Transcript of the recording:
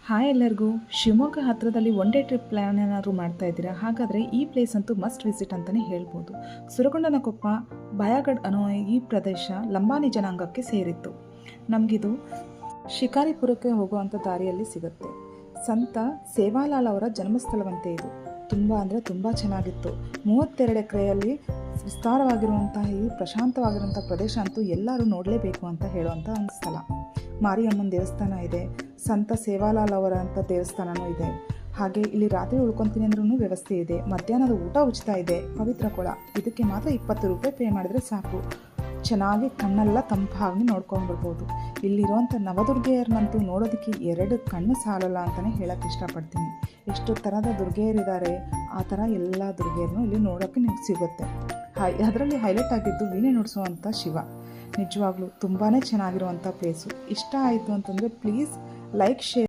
Hi ಎಲ್ಲರಿಗೂ. ಶಿವಮೊಗ್ಗ ಹತ್ತಿರದಲ್ಲಿ one day trip plan ಏನಾದರೂ ಮಾಡ್ತಾ ಇದ್ದೀರಾ? ಹಾಗಾದರೆ ಈ ಪ್ಲೇಸ್ ಅಂತೂ ಮಸ್ಟ್ ವಿಸಿಟ್ ಅಂತಲೇ ಹೇಳ್ಬೋದು. ಸುರಗೊಂಡನಕೊಪ್ಪ ಬಯಾಗಢ್ ಅನ್ನೋ ಈ ಪ್ರದೇಶ ಲಂಬಾಣಿ ಜನಾಂಗಕ್ಕೆ ಸೇರಿತ್ತು. ನಮಗಿದು ಶಿಕಾರಿಪುರಕ್ಕೆ ಹೋಗುವಂಥ ದಾರಿಯಲ್ಲಿ ಸಿಗುತ್ತೆ. ಸಂತ ಸೇವಾಲಾಲ್ ಅವರ ಜನ್ಮಸ್ಥಳವಂತೆ ಇದು. ತುಂಬ ಅಂದರೆ ತುಂಬ ಚೆನ್ನಾಗಿತ್ತು. 32 ಎಕರೆಯಲ್ಲಿ ವಿಸ್ತಾರವಾಗಿರುವಂತಹ ಈ ಪ್ರಶಾಂತವಾಗಿರುವಂಥ ಪ್ರದೇಶ ಅಂತೂ ಎಲ್ಲರೂ ನೋಡಲೇಬೇಕು ಅಂತ ಹೇಳುವಂಥ ಒಂದು ಸ್ಥಳ. ಮಾರಿಯಮ್ಮನ ದೇವಸ್ಥಾನ ಇದೆ, ಸಂತ ಸೇವಾಲಾಲ್ ಅವರ ಅಂತ ದೇವಸ್ಥಾನವೂ ಇದೆ. ಹಾಗೆ ಇಲ್ಲಿ ರಾತ್ರಿ ಉಳ್ಕೊತೀನಿ ಅಂದ್ರೂ ವ್ಯವಸ್ಥೆ ಇದೆ. ಮಧ್ಯಾಹ್ನದ ಊಟ ಉಚಿತ ಇದೆ. ಪವಿತ್ರ ಕೊಳ, ಇದಕ್ಕೆ ಮಾತ್ರ 20 ರೂಪಾಯಿ ಪೇ ಮಾಡಿದ್ರೆ ಸಾಕು. ಚೆನ್ನಾಗಿ ಕಣ್ಣೆಲ್ಲ ತಂಪಾಗಿ ನೋಡ್ಕೊಂಡ್ಬರ್ಬೋದು. ಇಲ್ಲಿರುವಂಥ ನವದುರ್ಗೆಯರನ್ನಂತೂ ನೋಡೋದಕ್ಕೆ 2 ಕಣ್ಣು ಸಾಲಲ್ಲ ಅಂತಲೇ ಹೇಳೋಕ್ಕೆ ಇಷ್ಟಪಡ್ತೀನಿ. ಎಷ್ಟು ಥರದ ದುರ್ಗೆಯರಿದ್ದಾರೆ, ಆ ಥರ ಎಲ್ಲ ದುರ್ಗೆಯರನ್ನು ಇಲ್ಲಿ ನೋಡೋಕ್ಕೆ ನಿಮ್ಗೆ ಸಿಗುತ್ತೆ. ಅದರಲ್ಲಿ ಹೈಲೈಟ್ ಆಗಿದ್ದು ವೀಣೆ ನುಡಿಸುವಂಥ ಶಿವ. ನಿಜವಾಗ್ಲೂ ತುಂಬಾ ಚೆನ್ನಾಗಿರುವಂಥ ಪ್ಲೇಸು. ಇಷ್ಟ ಆಯಿತು ಅಂತಂದರೆ ಪ್ಲೀಸ್ ಲೈಕ್, ಶೇರ್